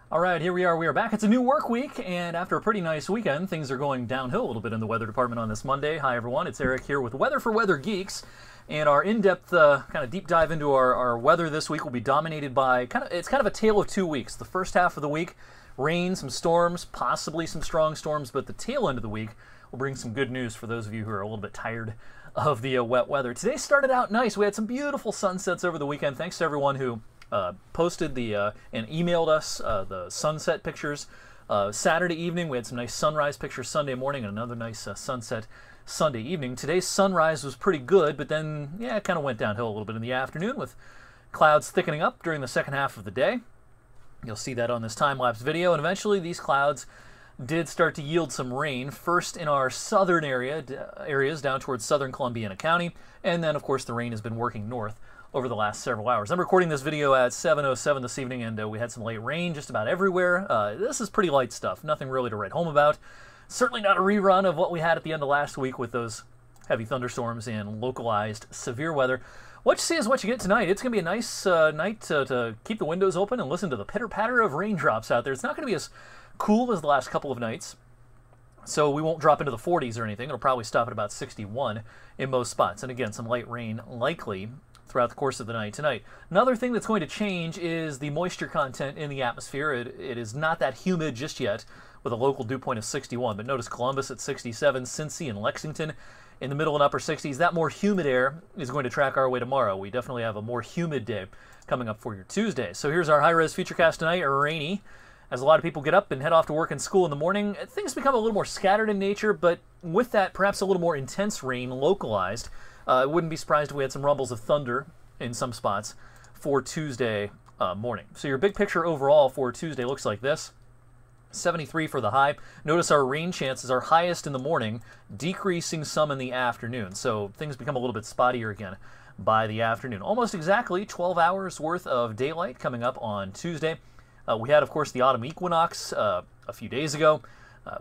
All right, here we are. We are back. It's a new work week, and after a pretty nice weekend, things are going downhill a little bit in the weather department on this Monday. Hi, everyone. It's Eric here with Weather for Weather Geeks, and our in-depth kind of deep dive into our weather this week will be dominated by it's kind of a tale of 2 weeks. The first half of the week, rain, some storms, possibly some strong storms, but the tail end of the week will bring some good news for those of you who are a little bit tired of the wet weather. Today started out nice. We had some beautiful sunsets over the weekend. Thanks to everyone who posted and emailed us the sunset pictures. Saturday evening, we had some nice sunrise pictures Sunday morning and another nice sunset Sunday evening. Today's sunrise was pretty good, but then, yeah, it kind of went downhill a little bit in the afternoon with clouds thickening up during the second half of the day. You'll see that on this time-lapse video, and eventually these clouds did start to yield some rain, first in our southern areas down towards southern Columbiana County, and then, of course, the rain has been working north over the last several hours. I'm recording this video at 7:07 this evening, and we had some late rain just about everywhere. This is pretty light stuff, nothing really to write home about. Certainly not a rerun of what we had at the end of last week with those heavy thunderstorms and localized severe weather. What you see is what you get tonight. It's going to be a nice night to keep the windows open and listen to the pitter-patter of raindrops out there. It's not going to be as cool as the last couple of nights, so we won't drop into the 40s or anything. It'll probably stop at about 61 in most spots. And again, some light rain likely throughout the course of the night tonight. Another thing that's going to change is the moisture content in the atmosphere. It is not that humid just yet, with a local dew point of 61. But notice Columbus at 67, Cincy and Lexington in the middle and upper 60s. That more humid air is going to track our way tomorrow. We definitely have a more humid day coming up for your Tuesday. So here's our high-res futurecast tonight. Rainy, as a lot of people get up and head off to work and school in the morning. Things become a little more scattered in nature, but with that, perhaps a little more intense rain localized. I wouldn't be surprised if we had some rumbles of thunder in some spots for Tuesday morning. So your big picture overall for Tuesday looks like this. 73 for the high. Notice our rain chances are highest in the morning, decreasing some in the afternoon. So things become a little bit spottier again by the afternoon. Almost exactly 12 hours worth of daylight coming up on Tuesday. We had, of course, the autumn equinox a few days ago.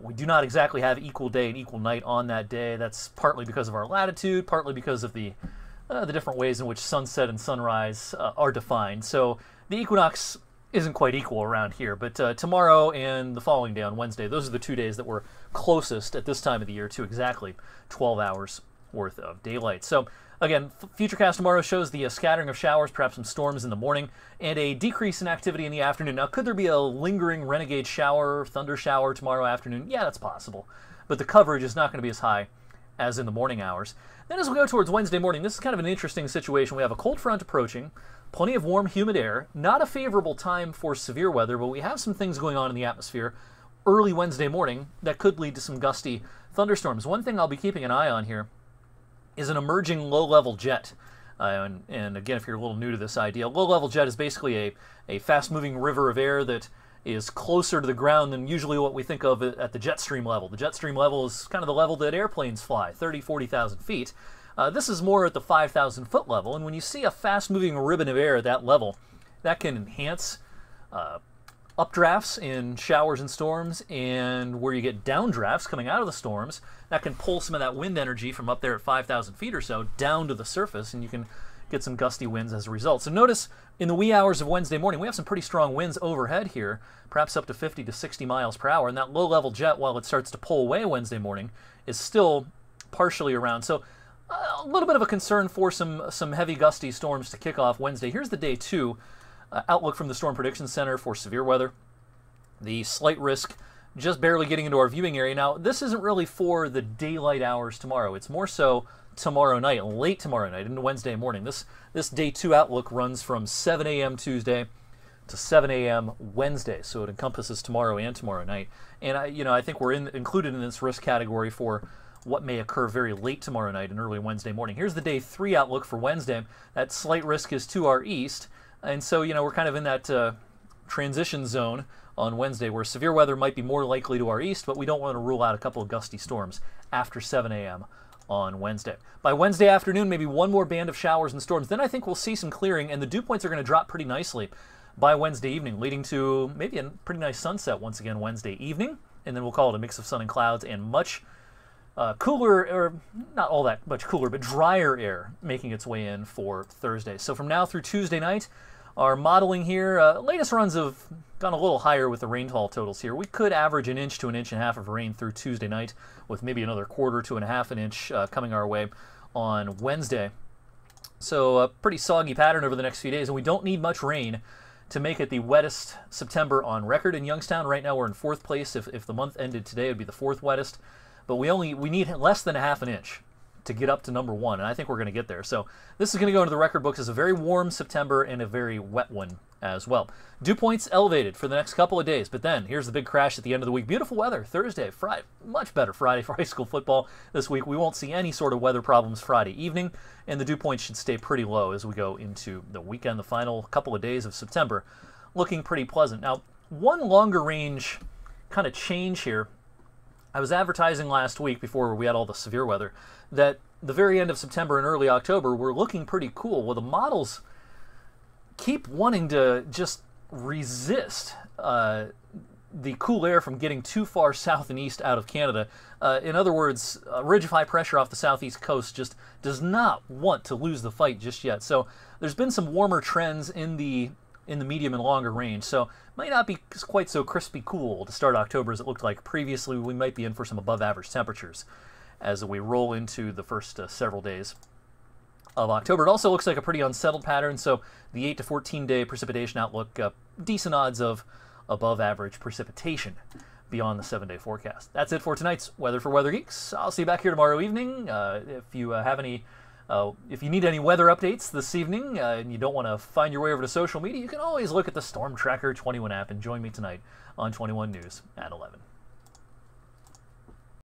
We do not exactly have equal day and equal night on that day. That's partly because of our latitude, partly because of the different ways in which sunset and sunrise are defined. So the equinox isn't quite equal around here, but tomorrow and the following day on Wednesday, those are the 2 days that were closest at this time of the year to exactly 12 hours worth of daylight. So again, Futurecast tomorrow shows the scattering of showers, perhaps some storms in the morning, and a decrease in activity in the afternoon. Now, could there be a lingering renegade shower, thunder shower tomorrow afternoon? Yeah, that's possible. But the coverage is not going to be as high as in the morning hours. Then as we go towards Wednesday morning, this is kind of an interesting situation. We have a cold front approaching, plenty of warm, humid air, not a favorable time for severe weather, but we have some things going on in the atmosphere early Wednesday morning that could lead to some gusty thunderstorms. One thing I'll be keeping an eye on here is an emerging low-level jet. And again, if you're a little new to this idea, low-level jet is basically a fast-moving river of air that is closer to the ground than usually what we think of at the jet stream level. The jet stream level is kind of the level that airplanes fly, 30, 40,000 feet. This is more at the 5,000 foot level, and when you see a fast-moving ribbon of air at that level, that can enhance updrafts in showers and storms, and where you get downdrafts coming out of the storms, that can pull some of that wind energy from up there at 5,000 feet or so down to the surface, and you can get some gusty winds as a result. So notice in the wee hours of Wednesday morning, we have some pretty strong winds overhead here, perhaps up to 50 to 60 miles per hour, and that low-level jet, while it starts to pull away Wednesday morning, is still partially around. So a little bit of a concern for some heavy gusty storms to kick off Wednesday. Here's the day 2 outlook from the Storm Prediction Center for severe weather. The slight risk just barely getting into our viewing area. Now, this isn't really for the daylight hours tomorrow. It's more so tomorrow night, late tomorrow night into Wednesday morning. This day 2 outlook runs from 7 a.m. Tuesday to 7 a.m. Wednesday, so it encompasses tomorrow and tomorrow night. And I think we're included in this risk category for what may occur very late tomorrow night and early Wednesday morning. Here's the day 3 outlook for Wednesday. That slight risk is to our east, and so we're kind of in that transition zone on Wednesday where severe weather might be more likely to our east, but we don't want to rule out a couple of gusty storms after 7 a.m. on Wednesday. By Wednesday afternoon, maybe one more band of showers and storms. Then I think we'll see some clearing, and the dew points are going to drop pretty nicely by Wednesday evening, leading to maybe a pretty nice sunset once again Wednesday evening, and then we'll call it a mix of sun and clouds and much cooler, or not all that much cooler, but drier air making its way in for Thursday. So from now through Tuesday night, our modeling here, latest runs have gone a little higher with the rainfall totals here. We could average an inch to an inch and a half of rain through Tuesday night, with maybe another quarter to and a half an inch coming our way on Wednesday. So a pretty soggy pattern over the next few days, and we don't need much rain to make it the wettest September on record in Youngstown. Right now we're in 4th place. If the month ended today, it would be the 4th wettest. But we need less than a half an inch to get up to number 1, and I think we're going to get there. So this is going to go into the record books as a very warm September and a very wet one as well. Dew points elevated for the next couple of days, but then here's the big crash at the end of the week. Beautiful weather Thursday, Friday, much better Friday for high school football this week. We won't see any sort of weather problems Friday evening, and the dew points should stay pretty low as we go into the weekend, the final couple of days of September, looking pretty pleasant. Now, one longer range kind of change here. I was advertising last week, before we had all the severe weather, that the very end of September and early October were looking pretty cool. Well, the models keep wanting to just resist the cool air from getting too far south and east out of Canada. In other words, a ridge of high pressure off the southeast coast just does not want to lose the fight just yet. So there's been some warmer trends in the medium and longer range, so might not be quite so crispy cool to start October as it looked like previously. We might be in for some above average temperatures as we roll into the first several days of October. It also looks like a pretty unsettled pattern, so the 8 to 14 day precipitation outlook, decent odds of above average precipitation beyond the 7-day forecast. That's it for tonight's Weather for Weather Geeks. I'll see you back here tomorrow evening. If you need any weather updates this evening and you don't want to find your way over to social media, you can always look at the Storm Tracker 21 app and join me tonight on 21 News at 11.